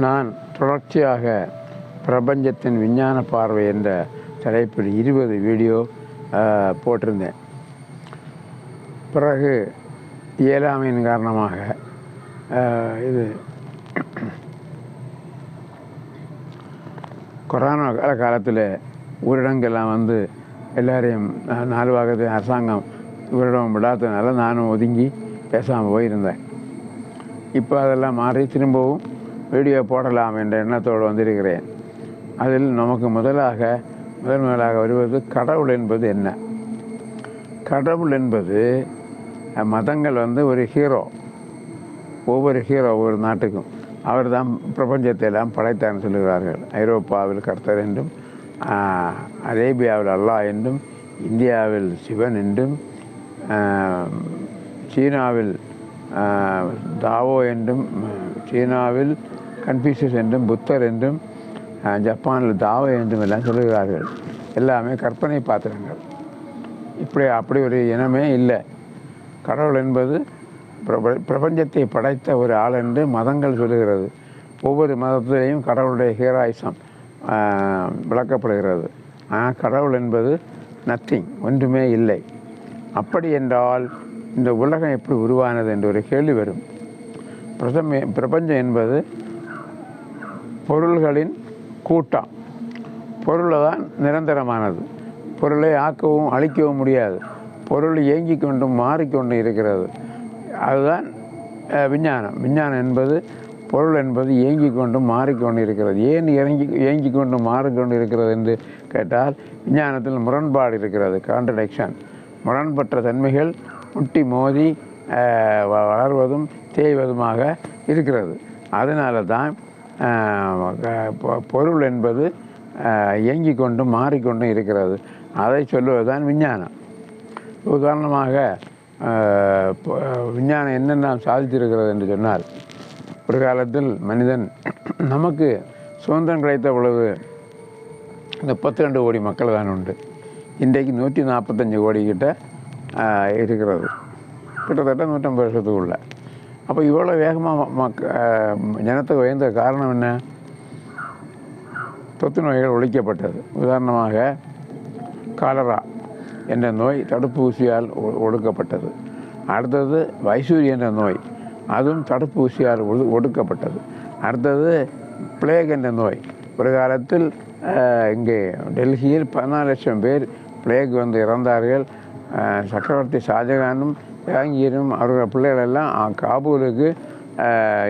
நான் தொடர்ச்சியாக பிரபஞ்சத்தின் விஞ்ஞான பார்வை என்ற தலைப்பில் 20 வீடியோ போட்டிருந்தேன். பிறகு இயலாமையின் காரணமாக இது கொரோனா காலத்தில் ஊரடங்கெல்லாம் வந்து எல்லாரையும் 4 பாகத்தை அரசாங்கம் ஊரடங்கு விடாததுனால நானும் ஒதுங்கி பேசாமல் போயிருந்தேன். இப்போ அதெல்லாம் மாறி திரும்பவும் வீடியோ போடலாம் என்ற எண்ணத்தோடு வந்திருக்கிறேன். அதில் நமக்கு முதலாக வருவது கடவுள் என்பது என்ன? கடவுள் என்பது மதங்கள் வந்து ஒரு ஹீரோ, ஒவ்வொரு நாட்டுக்கும் அவர் தான் பிரபஞ்சத்தை எல்லாம் படைத்தான்னு சொல்லுகிறார்கள். ஐரோப்பாவில் கர்த்தர் என்றும், அரேபியாவில் அல்லாஹ் என்றும், இந்தியாவில் சிவன் என்றும், சீனாவில் தாவோ என்றும், சீனாவில் கன்ஃபியூஷஸ் என்றும், புத்தர் என்றும், ஜப்பானில் தாவோ என்றும் எல்லாம் சொல்லுகிறார்கள். எல்லாமே கற்பனை பாத்திரங்கள். அப்படி ஒரு இனமே இல்லை. கடவுள் என்பது பிரபஞ்சத்தை படைத்த ஒரு ஆள் என்று மதங்கள் சொல்லுகிறது. ஒவ்வொரு மதத்திலையும் கடவுளுடைய ஹீராயிசம் விளக்கப்படுகிறது. ஆனால் கடவுள் என்பது நத்திங், ஒன்றுமே இல்லை. அப்படி என்றால் இந்த உலகம் எப்படி உருவானது என்ற ஒரு கேள்வி வரும். பிரபஞ்சம் என்பது பொருள்களின் கூட்டம். பொருளை தான் நிரந்தரமானது. பொருளை ஆக்கவும் அழிக்கவும் முடியாது. பொருள் இயங்கி கொண்டும் மாறிக்கொண்டு இருக்கிறது. அதுதான் விஞ்ஞானம். விஞ்ஞானம் என்பது பொருள் என்பது இயங்கி கொண்டும் மாறிக்கொண்டு இருக்கிறது. ஏன் இயங்கி கொண்டு மாறிக்கொண்டு இருக்கிறது என்று கேட்டால் விஞ்ஞானத்தில் முரண்பாடு இருக்கிறது, கான்ட்ரடிக்ஷன். முரண்பட்ட தன்மைகள் முட்டி மோதி வளர்வதும் தேய்வதுமாக இருக்கிறது. அதனால தான் பொருள் என்பது இயங்கி கொண்டும் மாறிக்கொண்டும் இருக்கிறது. அதை சொல்லுவது தான் விஞ்ஞானம். உதாரணமாக விஞ்ஞானம் என்னென்ன சாதித்திருக்கிறது என்று சொன்னால், ஒரு காலத்தில் மனிதன் நமக்கு சுதந்திரம் கிடைத்த பொழுது 32 கோடி மக்கள் தான் உண்டு. இன்றைக்கு 145 கோடி கிட்ட இருக்கிறது, கிட்டத்தட்ட 150 வருஷத்துக்குள்ள. அப்போ இவ்வளோ வேகமாக ஜனத்தை உயர்ந்த காரணம் என்ன? தொற்று நோய்கள் ஒழிக்கப்பட்டது. உதாரணமாக காலரா என்ற நோய் தடுப்பூசியால் ஒடுக்கப்பட்டது. அடுத்தது வைசூரி என்ற நோய், அதுவும் தடுப்பூசியால் ஒடுக்கப்பட்டது. அடுத்தது பிளேக் என்ற நோய். ஒரு காலத்தில் இங்கே டெல்லியில் 14 லட்சம் பேர் பிளேக் வந்து இறந்தார்கள். சக்கரவர்த்தி ஷாஜகானும் ஜஹாங்கீரும் அவர்கள் பிள்ளைகள் எல்லாம் காபூலுக்கு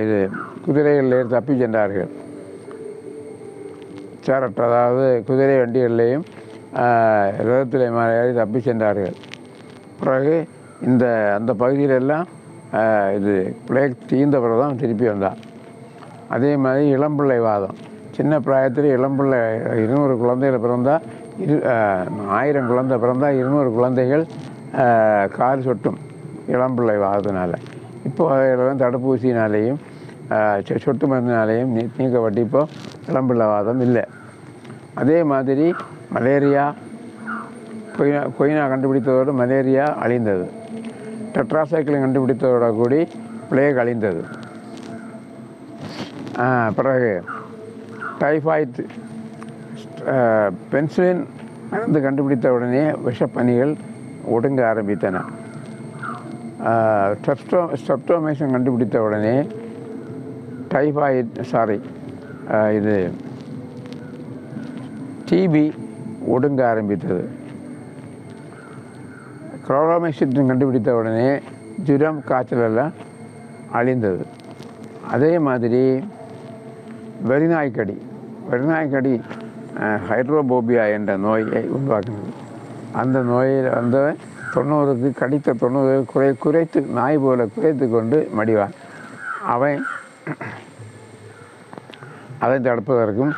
இது குதிரைகளில் தப்பி சென்றார்கள். சேரட், அதாவது குதிரை வண்டிகளிலேயும் ரதத்திலே ஏறி தப்பி சென்றார்கள். பிறகு அந்த பகுதியிலெல்லாம் இது பிளேக் தீர்ந்த பிறகு தான் திருப்பி வந்தார். அதே மாதிரி இளம்பிள்ளை வாதம். சின்ன பிராயத்தில் இளம்பிள்ளை 200 குழந்தைகள் பிறந்தால் 1000 குழந்தை பிறந்தால் 200 குழந்தைகள் கால் சொட்டும் இளம்பிள்ளை வாதத்தினால. இப்போ அதெல்லாம் தடுப்பூசினாலேயும் சொட்டு மருந்தினாலேயும் நீக்கப்பட்டு இப்போ இளம்பிள்ளை வாதம் இல்லை. அதே மாதிரி மலேரியா, கொய்னா கண்டுபிடித்ததோடு மலேரியா அழிந்தது. டெட்ராசைக்கிளின் கண்டுபிடித்ததோட கூடி பிளேக் அழிந்தது. பிறகு டைஃபாய்டு, பென்சிலின் மருந்து கண்டுபிடித்த உடனே விஷப்பனிகள் ஒடுங்க ஆரம்பித்தன. ஸ்ட்ரெப்டோமைசின் கண்டுபிடித்த உடனே இது டிபி ஒடுங்க ஆரம்பித்தது. குளோரோமைசின் கண்டுபிடித்த உடனே ஜுரம், காய்ச்சல் எல்லாம் அழிந்தது. அதே மாதிரி வெறிநாய்க்கடி ஹைட்ரோபோபியா என்ற நோயை உருவாக்குனது. அந்த நோயில் வந்து 90க்கு கடித்த 90 குறைத்து நாய் போல குறைத்து கொண்டு மடிவான். அதை தடுப்பதற்கும்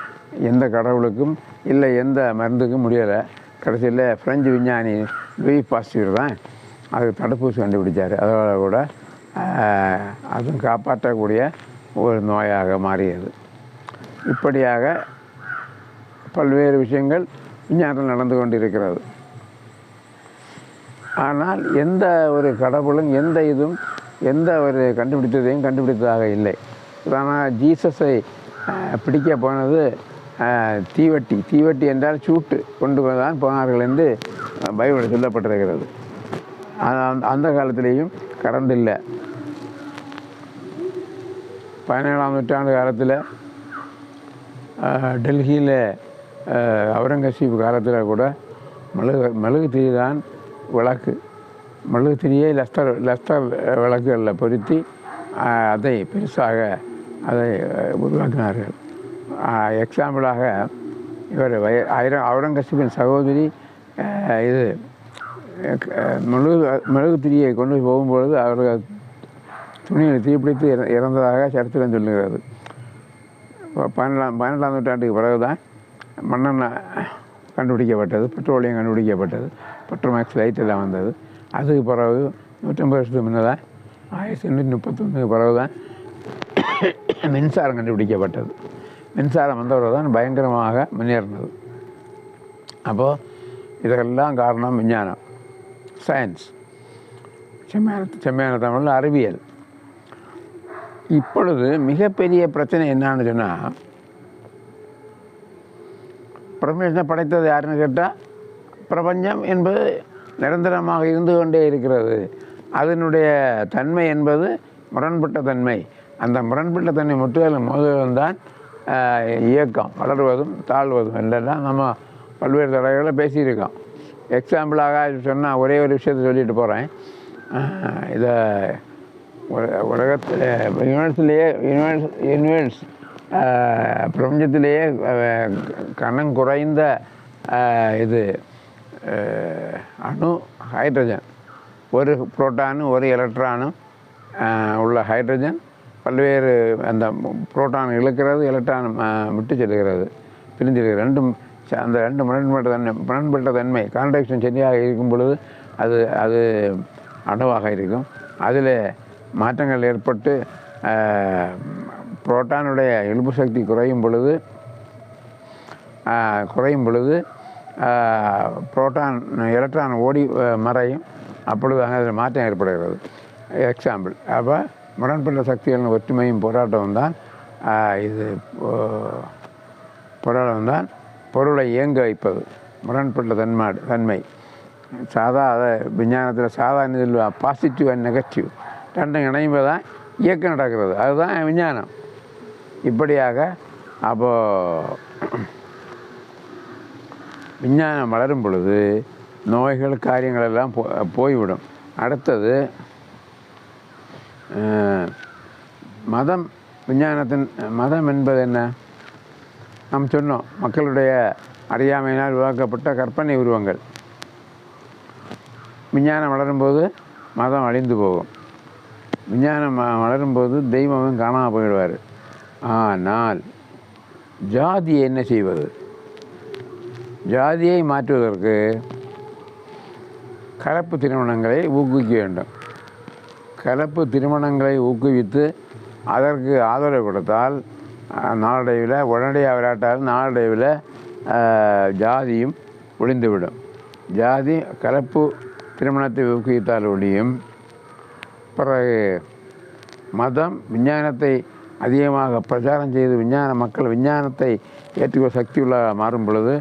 எந்த கடவுளுக்கும் இல்லை, எந்த மருந்துக்கும் முடியலை. கடைசியில் பிரெஞ்சு விஞ்ஞானி லூயி பாஸ்டியூர் தான் அதுக்கு தடுப்பூசி கண்டுபிடிச்சார். அதோட கூட அதுவும் காப்பாற்றக்கூடிய ஒரு நோயாக மாறியது. இப்படியாக பல்வேறு விஷயங்கள் விஞ்ஞானத்தில் நடந்து கொண்டு இருக்கிறது. ஆனால் எந்த ஒரு கடவுளும் எந்த ஒரு கண்டுபிடித்ததையும் கண்டுபிடித்ததாக இல்லை. ஆனால் ஜீசஸை பிடிக்க போனது தீவட்டி. தீவட்டி என்றால் சூட்டு கொண்டு தான் போனார்கள் என்று பைபிளில் சொல்லப்பட்டிருக்கிறது. அந்த காலத்திலேயும் கரண்ட் இல்லை. 17ஆம் நூற்றாண்டு காலத்தில் டெல்லியில் அவுரங்கசீப் காலத்தில் கூட மெழுகு திரி தான் விளக்கு. மெழுகு திரியை லஸ்டர் விளக்குகளில் பொருத்தி அதை பெருசாக அதை உருவாக்கினார்கள். எக்ஸாம்பிளாக இவர் அவுரங்கசீப்பின் சகோதரி இது மெழுகு திரியை கொண்டு போகும்பொழுது அவர்கள் துணியில் தீப்பிடித்து இறந்ததாக சரித்திரம் சொல்லுகிறது. 12ஆம் நூற்றாண்டுக்கு பிறகு தான் மண்ணெண்ணெய் கண்டுபிடிக்கப்பட்டது, பெட்ரோலியம் கண்டுபிடிக்கப்பட்டது, பெட்ரோமேக்ஸ் லைட் எல்லாம் வந்தது. அதுக்கு பிறகு 150 வருஷத்துக்கு முன்னதான் 1831 பிறகு தான் மின்சாரம் கண்டுபிடிக்கப்பட்டது. மின்சாரம் வந்தவர்கள் தான் பயங்கரமாக முன்னேறினது. அப்போது இதெல்லாம் காரணம் விஞ்ஞானம், சயின்ஸ், செம்மையான தமிழில் அறிவியல். இப்பொழுது மிகப்பெரிய பிரச்சனை என்னான்னு சொன்னால், பிரபஞ்சத்தை படைத்தது யாருன்னு கேட்டால், பிரபஞ்சம் என்பது நிரந்தரமாக இருந்து கொண்டே இருக்கிறது. அதனுடைய தன்மை என்பது முரண்பட்ட தன்மை. அந்த முரண்பட்ட தன்மை முற்றுகளும் மோதுவதும் தான் இயக்கம், வளர்வதும் தாழ்வதும் என்றெல்லாம் நம்ம பல்வேறு தடவைகளில் பேசியிருக்கோம். எக்ஸாம்பிளாக சொன்னால் ஒரே ஒரு விஷயத்தை சொல்லிட்டு போகிறேன். இதை உலகத்தில் யூனிவர்ஸ் பிரபஞ்சத்திலேயே கணம் குறைந்த இது அணு ஹைட்ரஜன். ஒரு புரோட்டானும் ஒரு எலக்ட்ரானும் உள்ள ஹைட்ரஜன் பல்வேறு அந்த புரோட்டான் இழுக்கிறது, எலக்ட்ரான் விட்டு செல்கிறது, பிரிஞ்சிருக்கிறது. அந்த ரெண்டு முரண்பட்ட தன்மை கான்ட்ராக்ஷன் சரியாக இருக்கும் பொழுது அது அணுவாக இருக்கும். அதில் மாற்றங்கள் ஏற்பட்டு புரோட்டானுடைய இழுப்பு சக்தி குறையும் பொழுது புரோட்டான் எலக்ட்ரான் ஓடி மறையும். அப்பொழுது அதில் மாற்றம் ஏற்படுகிறது. எக்ஸாம்பிள். அப்போ முரண்பட்ட சக்திகளின் ஒற்றுமையும் போராட்டமும் தான் பொருளை இயங்க வைப்பது. முரண்பட்ட தன்மை அதை விஞ்ஞானத்தில் சாதாரண பாசிட்டிவ் அண்ட் நெகட்டிவ் ரெண்டும் இணையும்போது தான் இயக்கம் நடக்கிறது. அதுதான் விஞ்ஞானம். இப்படியாக அப்போது விஞ்ஞானம் வளரும் பொழுது நோய்கள் காரியங்கள் எல்லாம் போய்விடும். அடுத்தது மதம். மதம் என்பது என்ன? நாம் சொன்னோம், மக்களுடைய அறியாமையினால் உருவாக்கப்பட்ட கற்பனை உருவங்கள். விஞ்ஞானம் வளரும்போது மதம் அழிந்து போகும். விஞ்ஞானம் வளரும்போது தெய்வமும் காணாமல் போயிடுவார். ஆனால் ஜாதியை என்ன செய்வது? ஜாதியை மாற்றுவதற்கு கலப்பு திருமணங்களை ஊக்குவிக்க வேண்டும். கலப்பு திருமணங்களை ஊக்குவித்து அதற்கு ஆதரவு கொடுத்தால் நாளடைவில், உடனடியாக விளையாட்டால் நாளடைவில் ஜாதியும் ஒழிந்துவிடும். ஜாதி கலப்பு திருமணத்தை ஊக்குவித்தால் ஒழியும். பிறகு மதம் விஞ்ஞானத்தை அதிகமாக பிரச்சாரம் செய்து மக்கள் விஞ்ஞானத்தை ஏற்றுக்கொள்ள சக்தியுள்ள மாறும் பொழுது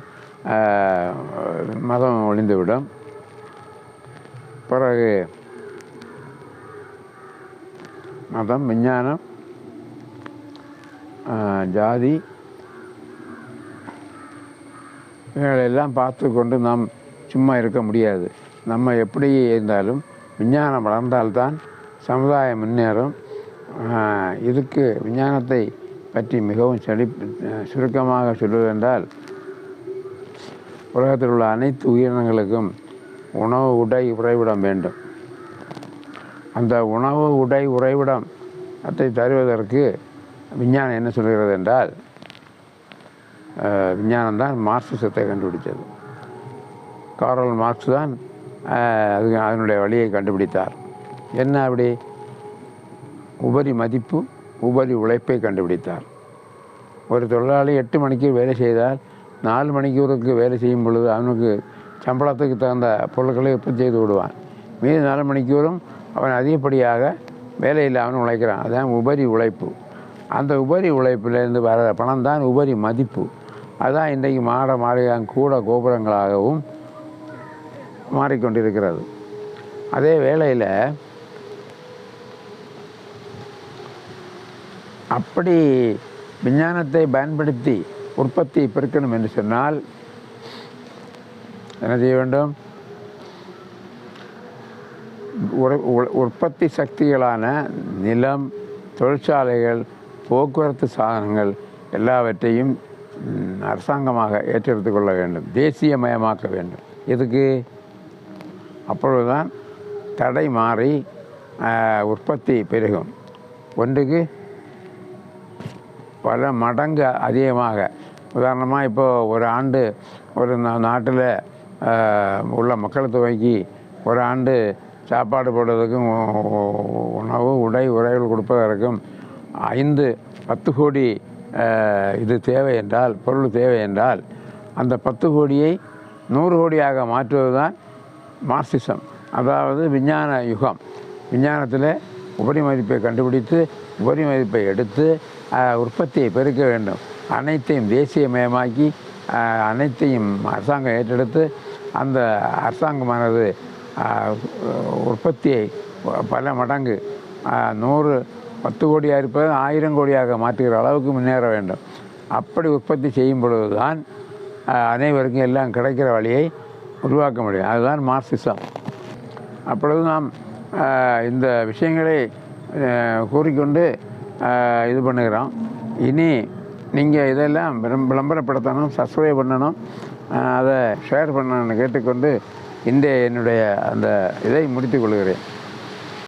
மதம் ஒழிந்துவிடும். பிறகு மதம், விஞ்ஞானம், ஜாதி இவைகளெல்லாம் பார்த்து கொண்டு நாம் சும்மா இருக்க முடியாது. நம்ம எப்படி இருந்தாலும் விஞ்ஞானம் வளர்ந்தால்தான் சமுதாயம் முன்னேறும். இதுக்கு விஞ்ஞானத்தை பற்றி மிகவும் சுருக்கமாக சொல்வதென்றால், உலகத்தில் உள்ள அனைத்து உயிரினங்களுக்கும் உணவு, உடை, உறைவிடம் வேண்டும். அந்த உணவு, உடை, உறைவிடம் அதை தருவதற்கு விஞ்ஞானம் என்ன சொல்கிறது என்றால், விஞ்ஞானம்தான் மார்க்சிசத்தை கண்டுபிடித்தது. காரல் மார்க்ஸ் தான் அதனுடைய வழியை கண்டுபிடித்தார். என்ன அப்படி? உபரி மதிப்பு, உபரி உழைப்பை கண்டுபிடித்தார். ஒரு தொழிலாளி 8 மணிக்கு வேலை செய்தால் 4 மணிக்கூருக்கு வேலை செய்யும் பொழுது அவனுக்கு சம்பளத்துக்கு தகுந்த பொருட்களை உற்பத்தி செய்து விடுவான். மீது 4 மணிக்கூறும் அவன் அதிகப்படியாக வேலையில் அவன் உழைக்கிறான். அதுதான் உபரி உழைப்பு. அந்த உபரி உழைப்பிலேருந்து வர பணம் தான் உபரி மதிப்பு. அதுதான் இன்றைக்கு மாறியாக கூட கோபுரங்களாகவும் மாறிக்கொண்டிருக்கிறது. அதே வேளையில் அப்படி விஞ்ஞானத்தை பயன்படுத்தி உற்பத்தியை பெருக்கணும் என்று சொன்னால் என்ன செய்ய வேண்டும்? உற்பத்தி சக்திகளான நிலம், தொழிற்சாலைகள், போக்குவரத்து சாதனங்கள் எல்லாவற்றையும் அரசாங்கமாக ஏற்றெடுத்து கொள்ள வேண்டும், தேசியமயமாக்க வேண்டும். இதுக்கு அப்பொழுதுதான் தடை மாறி உற்பத்தி பெருகும். ஒன்றுக்கு பல மடங்கு அதிகமாக. உதாரணமாக இப்போது ஒரு ஆண்டு ஒரு நாட்டில் உள்ள மக்கள் தொகைக்கு ஒரு ஆண்டு சாப்பாடு போடுறதுக்கும் உணவு, உரைகள் கொடுப்பதற்கும் 5-10 கோடி இது தேவை என்றால், பொருள் தேவை என்றால், அந்த 10 கோடியை 100 கோடியாக மாற்றுவது தான் மார்க்சிசம். அதாவது விஞ்ஞான யுகம். விஞ்ஞானத்தில் உபரி மதிப்பை கண்டுபிடித்து உபரி மதிப்பை எடுத்து உற்பத்தியை பெருக்க வேண்டும். அனைத்தையும் தேசியமயமாக்கி அனைத்தையும் அரசாங்கம் ஏற்றெடுத்து அந்த அரசாங்கமானது உற்பத்தியை பல மடங்கு 10 கோடியாக இருப்பது 1000 கோடியாக மாற்றுகிற அளவுக்கு முன்னேற வேண்டும். அப்படி உற்பத்தி செய்யும் பொழுது தான் அனைவருக்கும் எல்லாம் கிடைக்கிற வழியை உருவாக்க முடியும். அதுதான் மார்க்சிசம். அப்பொழுது நாம் இந்த விஷயங்களை கூறிக்கொண்டு இது பண்ணுகிறோம். இனி நீங்கள் இதெல்லாம் விளம்பரப்படுத்தணும், சப்ஸ்கிரைப் பண்ணணும், அதை ஷேர் பண்ணணும்னு கேட்டுக்கொண்டு என்னுடைய அந்த இதை முடித்துக் கொள்கிறேன்.